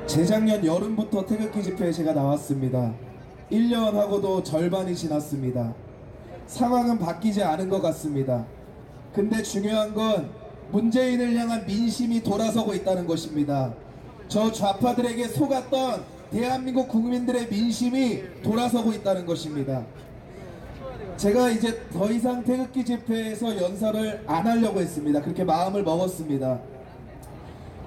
재작년 여름부터 태극기 집회에 제가 나왔습니다. 1년 하고도 절반이 지났습니다. 상황은 바뀌지 않은 것 같습니다. 근데 중요한 건 문재인을 향한 민심이 돌아서고 있다는 것입니다. 저 좌파들에게 속았던 대한민국 국민들의 민심이 돌아서고 있다는 것입니다. 제가 이제 더 이상 태극기 집회에서 연설을 안 하려고 했습니다. 그렇게 마음을 먹었습니다.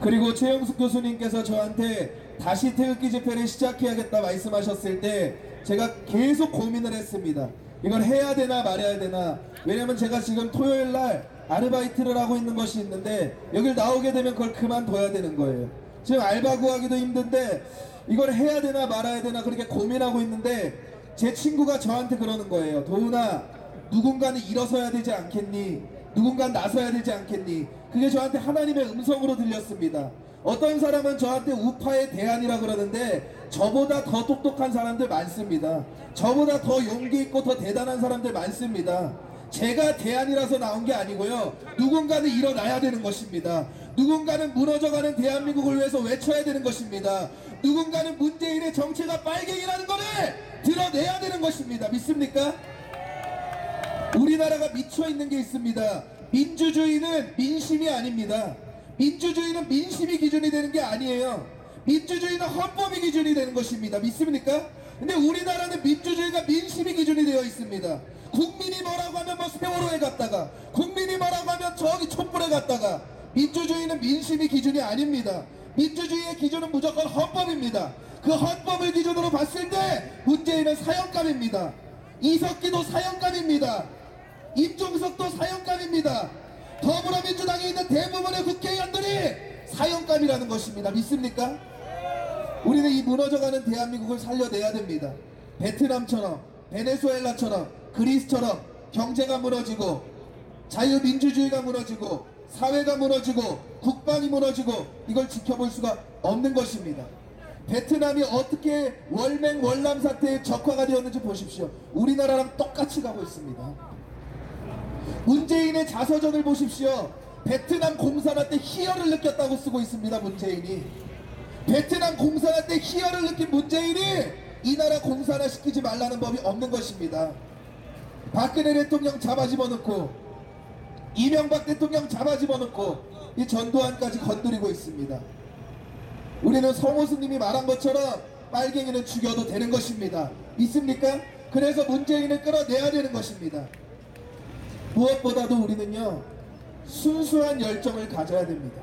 그리고 최영숙 교수님께서 저한테 다시 태극기 집회를 시작해야겠다 말씀하셨을 때 제가 계속 고민을 했습니다. 이걸 해야 되나 말아야 되나. 왜냐면 제가 지금 토요일날 아르바이트를 하고 있는 것이 있는데 여길 나오게 되면 그걸 그만둬야 되는 거예요. 지금 알바 구하기도 힘든데 이걸 해야 되나 말아야 되나 그렇게 고민하고 있는데 제 친구가 저한테 그러는 거예요. 도훈아, 누군가는 일어서야 되지 않겠니? 누군가는 나서야 되지 않겠니? 그게 저한테 하나님의 음성으로 들렸습니다. 어떤 사람은 저한테 우파의 대안이라 그러는데 저보다 더 똑똑한 사람들 많습니다. 저보다 더 용기 있고 더 대단한 사람들 많습니다. 제가 대안이라서 나온 게 아니고요. 누군가는 일어나야 되는 것입니다. 누군가는 무너져가는 대한민국을 위해서 외쳐야 되는 것입니다. 누군가는 문재인의 정체가 빨갱이라는 것을 드러내야 되는 것입니다. 믿습니까? 우리나라가 미쳐있는 게 있습니다. 민주주의는 민심이 아닙니다. 민주주의는 민심이 기준이 되는 게 아니에요. 민주주의는 헌법이 기준이 되는 것입니다. 믿습니까? 근데 우리나라는 민주주의가 민심이 기준이 되어 있습니다. 국민이 뭐라고 하면 뭐 세월호에 갔다가, 국민이 뭐라고 하면 저기 촛불에 갔다가. 민주주의는 민심이 기준이 아닙니다. 민주주의의 기준은 무조건 헌법입니다. 그 헌법을 기준으로 봤을 때 문재인은 사형감입니다. 이석기도 사형감입니다. 임종석도 사형감입니다. 더불어민주당에 있는 대부분의 국회의원들이 사형감이라는 것입니다. 믿습니까? 우리는 이 무너져가는 대한민국을 살려내야 됩니다. 베트남처럼, 베네수엘라처럼, 그리스처럼 경제가 무너지고 자유민주주의가 무너지고 사회가 무너지고 국방이 무너지고 이걸 지켜볼 수가 없는 것입니다. 베트남이 어떻게 월맹월남 사태의 적화가 되었는지 보십시오. 우리나라랑 똑같이 가고 있습니다. 문재인의 자서전을 보십시오. 베트남 공산화 때 희열을 느꼈다고 쓰고 있습니다. 문재인이. 베트남 공산화 때 희열을 느낀 문재인이 이 나라 공산화 시키지 말라는 법이 없는 것입니다. 박근혜 대통령 잡아집어넣고 이명박 대통령 잡아집어넣고 이 전두환까지 건드리고 있습니다. 우리는 성호수님이 말한 것처럼 빨갱이는 죽여도 되는 것입니다. 믿습니까? 그래서 문재인을 끌어내야 되는 것입니다. 무엇보다도 우리는요, 순수한 열정을 가져야 됩니다.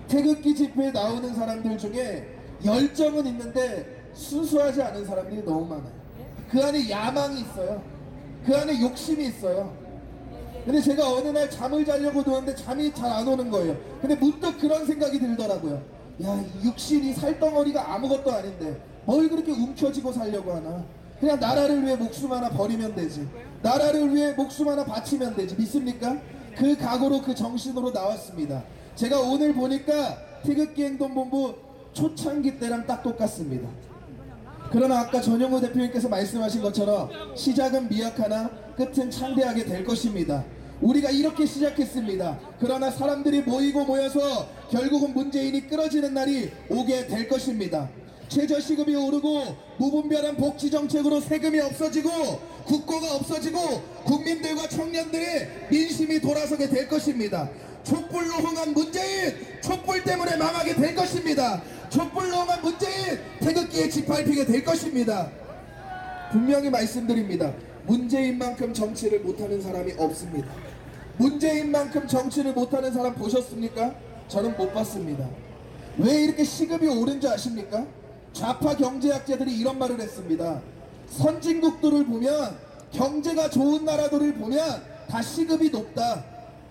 태극기 집회에 나오는 사람들 중에 열정은 있는데 순수하지 않은 사람들이 너무 많아요. 그 안에 야망이 있어요. 그 안에 욕심이 있어요. 근데 제가 어느 날 잠을 자려고 누웠는데 잠이 잘 안 오는 거예요. 근데 문득 그런 생각이 들더라고요. 야, 이 육신이 살덩어리가 아무것도 아닌데 뭘 그렇게 움켜쥐고 살려고 하나. 그냥 나라를 위해 목숨 하나 버리면 되지. 나라를 위해 목숨 하나 바치면 되지. 믿습니까? 그 각오로 그 정신으로 나왔습니다. 제가 오늘 보니까 태극기 행동본부 초창기 때랑 딱 똑같습니다. 그러나 아까 전영호 대표님께서 말씀하신 것처럼 시작은 미약하나 끝은 창대하게 될 것입니다. 우리가 이렇게 시작했습니다. 그러나 사람들이 모이고 모여서 결국은 문재인이 끌어지는 날이 오게 될 것입니다. 최저시급이 오르고 무분별한 복지정책으로 세금이 없어지고 국고가 없어지고 국민들과 청년들의 민심이 돌아서게 될 것입니다. 촛불로 흥한 문재인, 촛불 때문에 망하게 될 것입니다. 촛불로 흥한 문재인, 태극기에 짓밟히게 될 것입니다. 분명히 말씀드립니다. 문재인만큼 정치를 못하는 사람이 없습니다. 문재인만큼 정치를 못하는 사람 보셨습니까? 저는 못 봤습니다. 왜 이렇게 시급이 오른 줄 아십니까? 좌파 경제학자들이 이런 말을 했습니다. 선진국들을 보면, 경제가 좋은 나라들을 보면 다 시급이 높다.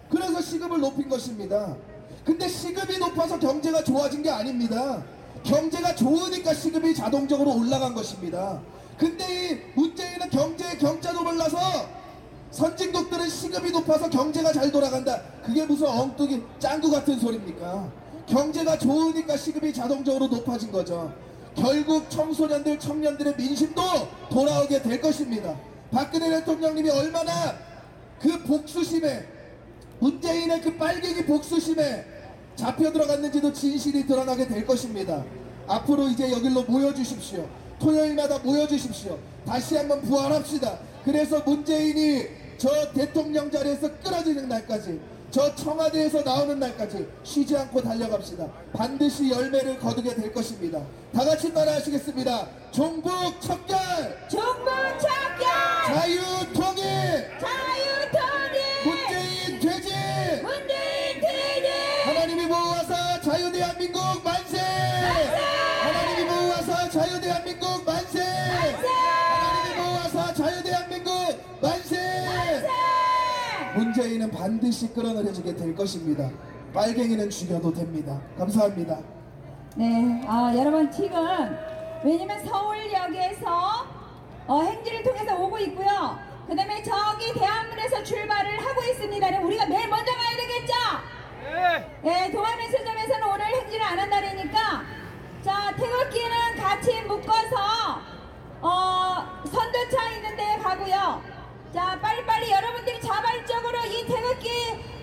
그래서 시급을 높인 것입니다. 근데 시급이 높아서 경제가 좋아진 게 아닙니다. 경제가 좋으니까 시급이 자동적으로 올라간 것입니다. 근데 이 문재인은 경제의 경자도 몰라서 선진국들은 시급이 높아서 경제가 잘 돌아간다. 그게 무슨 엉뚱이 짱구 같은 소리입니까? 경제가 좋으니까 시급이 자동적으로 높아진 거죠. 결국 청소년들, 청년들의 민심도 돌아오게 될 것입니다. 박근혜 대통령님이 얼마나 그 복수심에, 문재인의 그 빨갱이 복수심에 잡혀 들어갔는지도 진실이 드러나게 될 것입니다. 앞으로 이제 여기로 모여주십시오. 토요일마다 모여주십시오. 다시 한번 부활합시다. 그래서 문재인이 저 대통령 자리에서 끊어지는 날까지, 저 청와대에서 나오는 날까지 쉬지 않고 달려갑시다. 반드시 열매를 거두게 될 것입니다. 다 같이 따라하시겠습니다. 종북 척결! 종북 척결! 자유통일! 자유통일! 문재인 퇴진! 문재인 퇴진! 하나님이 모아서 자유대한민국 만세! 하나님이 모아서 자유대한민국 만세! 하나님이 모아서 자유대한민국 만세! 문재인은 반드시 끌어내려지게 될 것입니다. 빨갱이는 죽여도 됩니다. 감사합니다. 네, 여러분 지금 왜냐면 서울역에서 행진을 통해서 오고 있고요. 그 다음에 저기 대한문에서 출발을 하고 있습니다. 우리가 매일 먼저 가야 되겠죠? 네, 동아민수점에서는 오늘 행진을 안 한다니까 자, 태극기는 같이 묶어서 선두차 있는 데 가고요. 자, 빨리빨리 여러분들이 자발적으로 이 태극기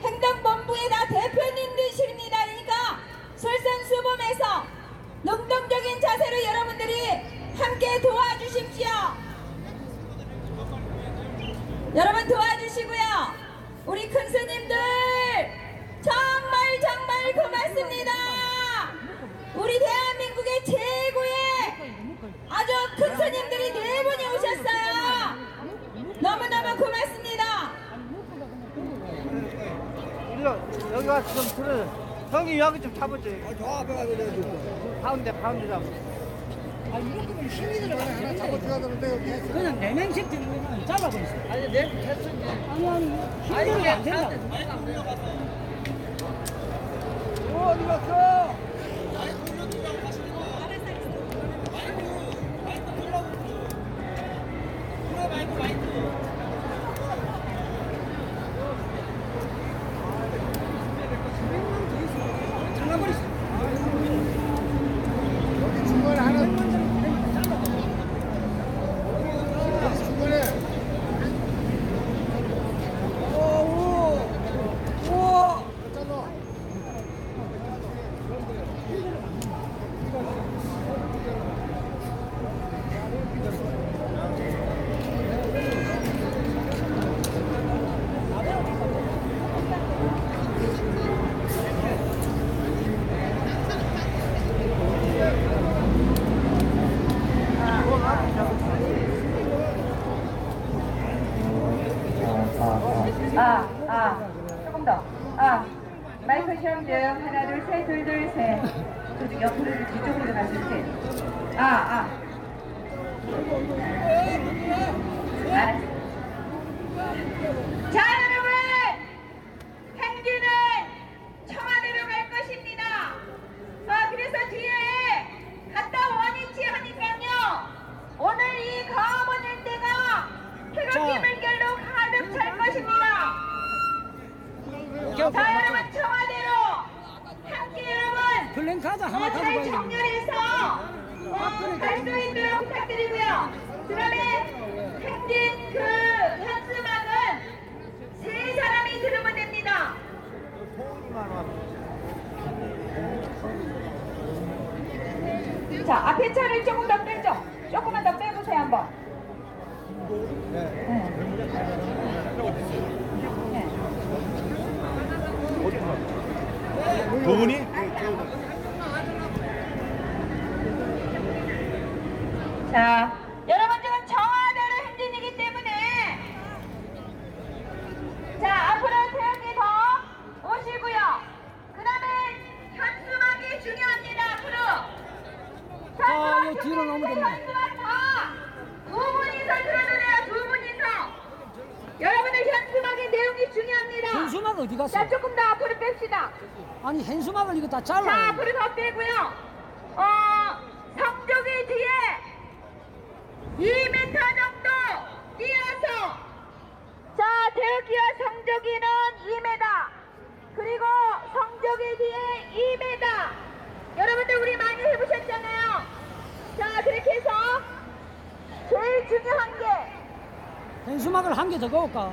행동본부에 다 대표님들이십니다. 그러니까 솔선수범해서 능동적인 자세로 여러분들이 함께 도와주십시오. 여러분 도와주시고요. 우리 큰 스님들 정말 고맙습니다. 우리 대한민국의 최고의 아주 큰 스님들이 4분이 오셨어요. 너무너무 고맙습니다. 여기 와서 좀 들어. 형이 여기 좀 잡아줘. 저 앞에 가서 내가 가운데 잡아. 이렇게 힘이 들어가네. 하나 잡아줘야 되는데 여기. 그냥 4명씩 들면 잘라버렸어. 아니 내 됐어. 아니 힘들면 안 된다. 어디 갔어? 여기 중간에 하나. 중간에. 우와. 잘라. 조금 더. 마이크 시험 중 하나 둘 셋 둘 둘 셋. 그리고 옆으로 뒤쪽으로 가실 때. 자 여러분, 행진은 청와대로 갈 것입니다. 그래서 뒤에 갔다 원위치 하니까요. 오늘 이 가문 일대가 태극기 물결로 가득 찰 것입니다. 자 여러분, 청와대로 함께 여러분 플랜카드 하나 잘 가져가야 돼. 정렬해서 갈 수 있도록 부탁드리고요. 그다음에 행진 그 현수막은 3사람이 들으면 됩니다. 자, 앞에 차를 조금 더 빼죠. 조금만 더 빼보세요 한번. 네. 두 분이? 자, 여러분 지금 청와대로 행진이기 때문에 자, 앞으로 태극기 더 오시고요. 그 다음에 현수막이 중요합니다. 앞으로 자, 요 뒤로 나오면 됩니다. 현수막 다 2분이서 들어도 돼요. 2분이서 여러분들 현수막의 내용이 중요합니다. 현수막 어디 갔어? 자, 조금 더 앞으로 뺍시다. 아니 현수막을 이거 다 자, 잘라. 앞으로 더 빼고요. 성적이 뒤에 2m 정도 뛰어서 자, 태극기와 성적이는 2m, 그리고 성적이 뒤에 2m. 여러분들 우리 많이 해보셨잖아요. 자, 그렇게 해서 제일 중요한 게 현수막을 한 개 더 넣을까?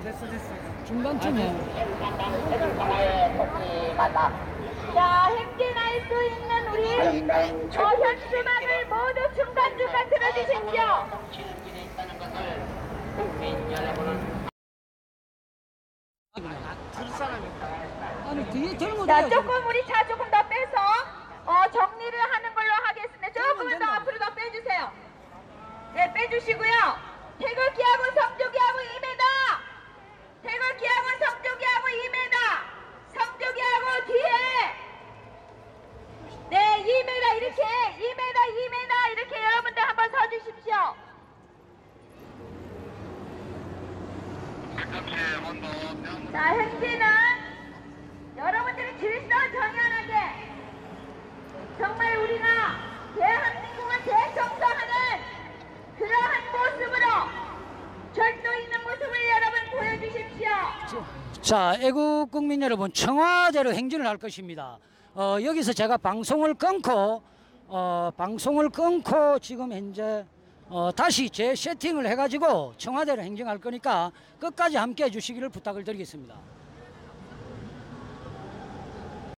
중간쯤에. 자, 행진 아이스 수 있는 우리 현수막을 모두 중간중간 들어주십시오. 아니 뒤에 들고 자, 다녀. 조금 우리 차 조금 더 빼서 정리를 하는 걸로 하겠습니다. 조금만 더 앞으로 더 빼주세요. 네, 빼주시고요. 태극기하고 성조기하고 2m. 태극기하고 성조기하고 2m. 성조기하고 뒤에. 네, 2m 이렇게 2m 이렇게 여러분들 한번 서주십시오. 자, 행진은 여러분들이 질서 정연하게 정말 우리가 대한민국을 대청소하는 그러한 모습으로 절도 있는 모습을 여러분 보여주십시오. 자, 애국 국민 여러분, 청와대로 행진을 할 것입니다. 여기서 제가 방송을 끊고 지금 현재 다시 재세팅을 해가지고 청와대로 행진할 거니까 끝까지 함께 해주시기를 부탁을 드리겠습니다.